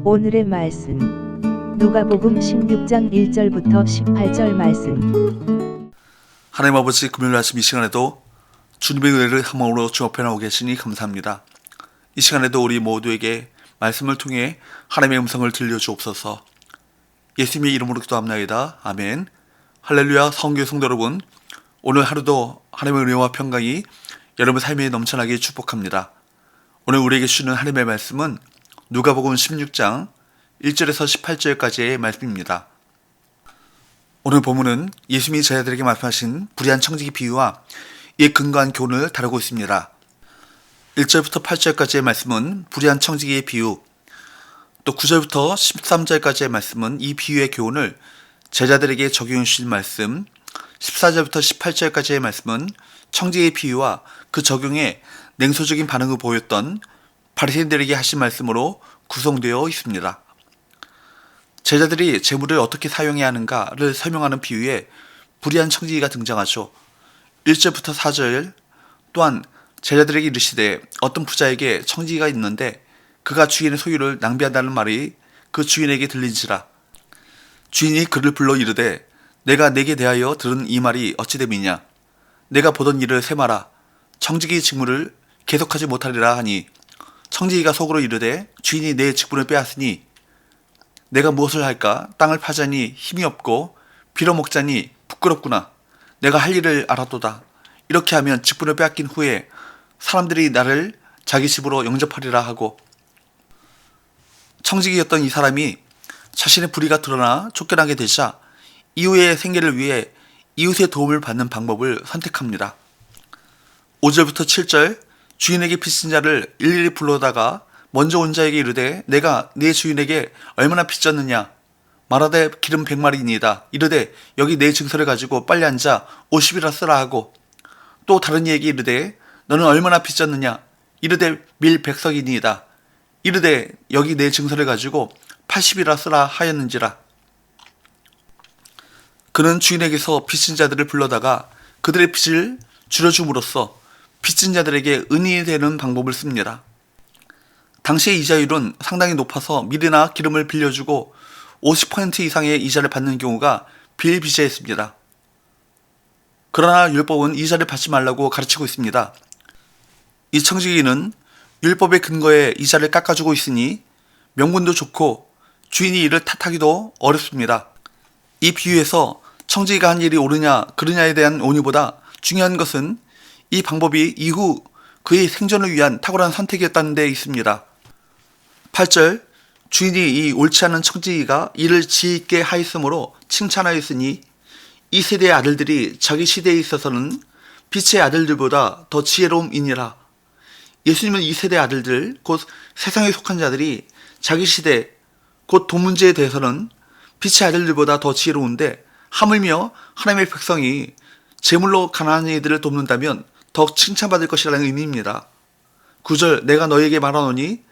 오늘의 말씀 누가복음 16장 1절부터 18절 말씀. 하나님 아버지, 금요일 아침 이 시간에도 주님의 은혜를 한 몸으로 주 앞에 나오고 계시니 감사합니다. 이 시간에도 우리 모두에게 말씀을 통해 하나님의 음성을 들려주옵소서. 예수님의 이름으로 기도합나이다. 아멘. 할렐루야. 성교회 성도 여러분, 오늘 하루도 하나님의 은혜와 평강이 여러분 삶에 넘쳐나게 축복합니다. 오늘 우리에게 주시는 하나님의 말씀은 누가복음 16장 1절에서 18절까지의 말씀입니다. 오늘 본문은 예수님이 제자들에게 말씀하신 불의한 청지기 비유와 이에 근거한 교훈을 다루고 있습니다. 1절부터 8절까지의 말씀은 불의한 청지기의 비유, 또 9절부터 13절까지의 말씀은 이 비유의 교훈을 제자들에게 적용해 주신 말씀, 14절부터 18절까지의 말씀은 청지기의 비유와 그 적용에 냉소적인 반응을 보였던 바리새인들에게 하신 말씀으로 구성되어 있습니다. 제자들이 재물을 어떻게 사용해야 하는가를 설명하는 비유에 불의한 청지기가 등장하죠. 1절부터 4절 또한 제자들에게 이르시되 어떤 부자에게 청지기가 있는데 그가 주인의 소유를 낭비한다는 말이 그 주인에게 들린지라. 주인이 그를 불러 이르되 내가 내게 대하여 들은 이 말이 어찌 됨이냐. 내가 보던 일을 세마라. 청지기 직무를 계속하지 못하리라 하니 청지기가 속으로 이르되 주인이 내 직분을 빼앗으니 내가 무엇을 할까? 땅을 파자니 힘이 없고 빌어먹자니 부끄럽구나. 내가 할 일을 알아도다. 이렇게 하면 직분을 빼앗긴 후에 사람들이 나를 자기 집으로 영접하리라 하고, 청지기였던 이 사람이 자신의 불의가 드러나 쫓겨나게 되자 이후의 생계를 위해 이웃의 도움을 받는 방법을 선택합니다. 5절부터 7절 주인에게 빚진 자를 일일이 불러다가 먼저 온 자에게 이르되 내가 네 주인에게 얼마나 빚졌느냐. 말하되 기름 100마리니이다. 이르되 여기 내 증서를 가지고 빨리 앉아 50이라 쓰라 하고, 또 다른 이에게 이르되 너는 얼마나 빚졌느냐. 이르되 밀 100석이니이다. 이르되 여기 내 증서를 가지고 80이라 쓰라 하였는지라. 그는 주인에게서 빚진 자들을 불러다가 그들의 빚을 줄여줌으로써 빚진 자들에게 은인이 되는 방법을 씁니다. 당시의 이자율은 상당히 높아서 밀이나 기름을 빌려주고 50% 이상의 이자를 받는 경우가 비일비재했습니다. 그러나 율법은 이자를 받지 말라고 가르치고 있습니다. 이 청지기는 율법의 근거에 이자를 깎아주고 있으니 명분도 좋고 주인이 이를 탓하기도 어렵습니다. 이 비유에서 청지기가 한 일이 옳으냐 그르냐에 대한 논의보다 중요한 것은 이 방법이 이후 그의 생존을 위한 탁월한 선택이었다는 데 있습니다. 8절 주인이 이 옳지 않은 청지기가 이를 지혜있게 하였으므로 칭찬하였으니 이 세대의 아들들이 자기 시대에 있어서는 빛의 아들들보다 더 지혜로움이니라. 예수님은 이 세대의 아들들, 곧 세상에 속한 자들이 자기 시대, 곧 돈 문제에 대해서는 빛의 아들들보다 더 지혜로운데 하물며 하나님의 백성이 재물로 가난한 이들을 돕는다면 더 칭찬받을 것이라는 의미입니다. 9절 내가 너에게 말하노니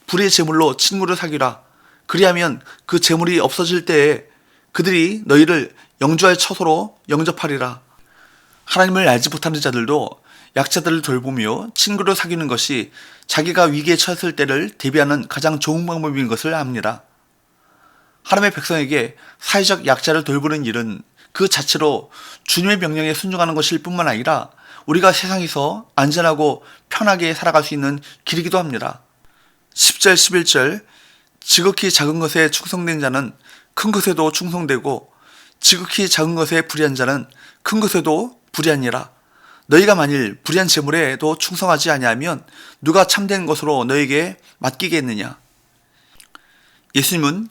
불의 재물로 친구를 사귀라. 그리하면 그 재물이 없어질 때에 그들이 너희를 영주할 처소로 영접하리라. 하나님을 알지 못하는 자들도 약자들을 돌보며 친구를 사귀는 것이 자기가 위기에 처했을 때를 대비하는 가장 좋은 방법인 것을 압니다. 하나님의 백성에게 사회적 약자를 돌보는 일은 그 자체로 주님의 명령에 순종하는 것일 뿐만 아니라 우리가 세상에서 안전하고 편하게 살아갈 수 있는 길이기도 합니다. 10절 11절 지극히 작은 것에 충성된 자는 큰 것에도 충성되고 지극히 작은 것에 불의한 자는 큰 것에도 불의하니라. 너희가 만일 불의한 재물에도 충성하지 아니하면 누가 참된 것으로 너에게 맡기겠느냐. 예수님은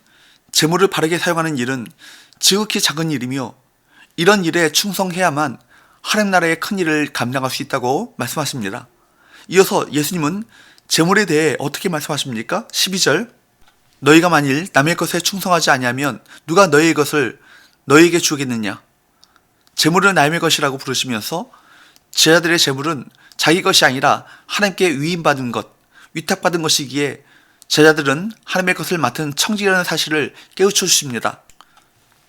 재물을 바르게 사용하는 일은 지극히 작은 일이며 이런 일에 충성해야만 하나님 나라의 큰 일을 감당할 수 있다고 말씀하십니다. 이어서 예수님은 재물에 대해 어떻게 말씀하십니까? 12절 너희가 만일 남의 것에 충성하지 아니하면 누가 너희의 것을 너희에게 주겠느냐. 재물을 남의 것이라고 부르시면서 제자들의 재물은 자기 것이 아니라 하나님께 위임받은 것, 위탁받은 것이기에 제자들은 하나님의 것을 맡은 청지기라는 사실을 깨우쳐 주십니다.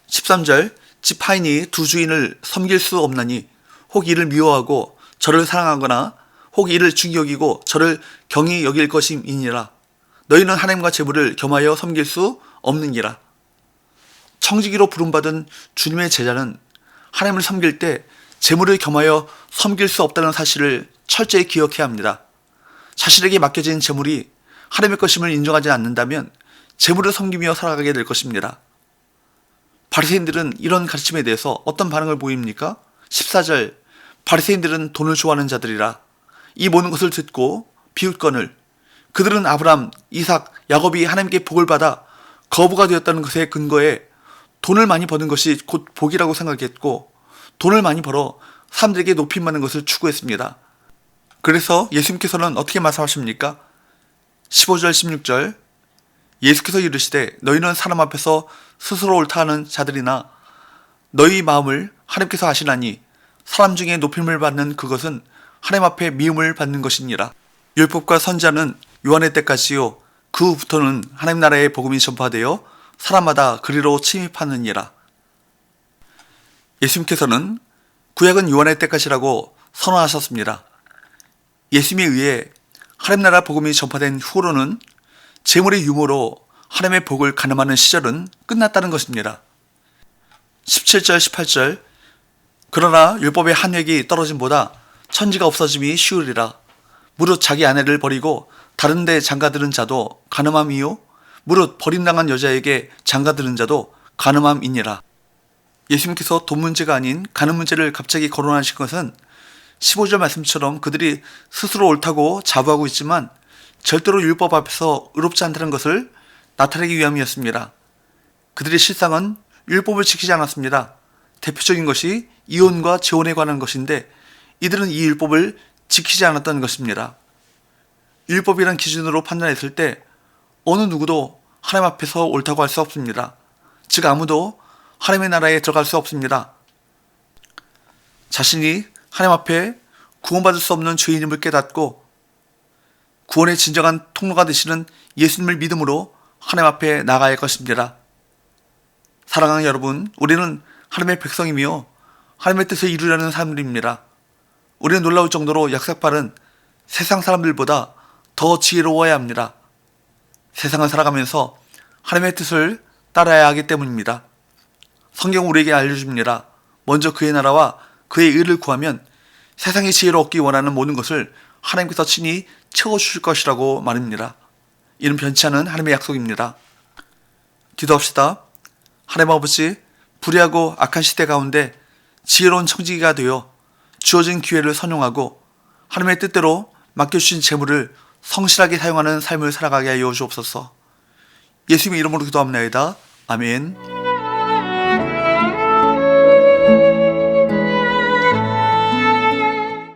13절 집 하인이 두 주인을 섬길 수 없나니 혹 이를 미워하고 저를 사랑하거나 혹 이를 중히 여기고 저를 경히 여길 것임이니라. 너희는 하나님과 재물을 겸하여 섬길 수 없느니라. 청지기로 부름받은 주님의 제자는 하나님을 섬길 때 재물을 겸하여 섬길 수 없다는 사실을 철저히 기억해야 합니다. 자신에게 맡겨진 재물이 하나님의 것임을 인정하지 않는다면 재물을 섬기며 살아가게 될 것입니다. 바리새인들은 이런 가르침에 대해서 어떤 반응을 보입니까? 14절, 바리새인들은 돈을 좋아하는 자들이라. 이 모든 것을 듣고 비웃거늘 그들은 아브람, 이삭, 야곱이 하나님께 복을 받아 거부가 되었다는 것에 근거에 돈을 많이 버는 것이 곧 복이라고 생각했고 돈을 많이 벌어 사람들에게 높임받는 것을 추구했습니다. 그래서 예수님께서는 어떻게 말씀하십니까? 15절 16절 예수께서 이르시되 너희는 사람 앞에서 스스로 옳다 하는 자들이나 너희 마음을 하나님께서 아시나니 사람 중에 높임을 받는 그것은 하나님 앞에 미움을 받는 것이니라. 율법과 선지자는 요한의 때까지요 그 후부터는 하나님 나라의 복음이 전파되어 사람마다 그리로 침입하느니라. 예수님께서는 구약은 요한의 때까지라고 선언하셨습니다. 예수님에 의해 하나님 나라 복음이 전파된 후로는 재물의 유무로 하나님의 복을 가늠하는 시절은 끝났다는 것입니다. 17절 18절 그러나 율법의 한 획이 떨어짐보다 천지가 없어짐이 쉬우리라. 무릇 자기 아내를 버리고 다른 데 장가드는 자도 간음함이요 무릇 버림당한 여자에게 장가드는 자도 간음함이니라. 예수님께서 돈 문제가 아닌 간음 문제를 갑자기 거론하신 것은 15절 말씀처럼 그들이 스스로 옳다고 자부하고 있지만 절대로 율법 앞에서 의롭지 않다는 것을 나타내기 위함이었습니다. 그들의 실상은 율법을 지키지 않았습니다. 대표적인 것이 이혼과 재혼에 관한 것인데 이들은 이 율법을 지키지 않았다는 것입니다. 율법이란 기준으로 판단했을 때 어느 누구도 하나님 앞에서 옳다고 할 수 없습니다. 즉 아무도 하나님의 나라에 들어갈 수 없습니다. 자신이 하나님 앞에 구원받을 수 없는 죄인임을 깨닫고 구원의 진정한 통로가 되시는 예수님을 믿음으로 하나님 앞에 나아갈 것입니다. 사랑하는 여러분, 우리는 하나님의 백성이며 하나님의 뜻을 이루려는 사람들입니다. 우리는 놀라울 정도로 약삭빠른 세상 사람들보다 더 지혜로워야 합니다. 세상을 살아가면서 하나님의 뜻을 따라야 하기 때문입니다. 성경은 우리에게 알려줍니다. 먼저 그의 나라와 그의 의를 구하면 세상의 지혜를 얻기 원하는 모든 것을 하나님께서 친히 채워주실 것이라고 말입니다. 이는 변치 않은 하나님의 약속입니다. 기도합시다. 하나님 아버지, 불의하고 악한 시대 가운데 지혜로운 청지기가 되어 주어진 기회를 선용하고 하나님의 뜻대로 맡겨주신 재물을 성실하게 사용하는 삶을 살아가게 하여 주옵소서. 예수님의 이름으로 기도합니다. 아멘.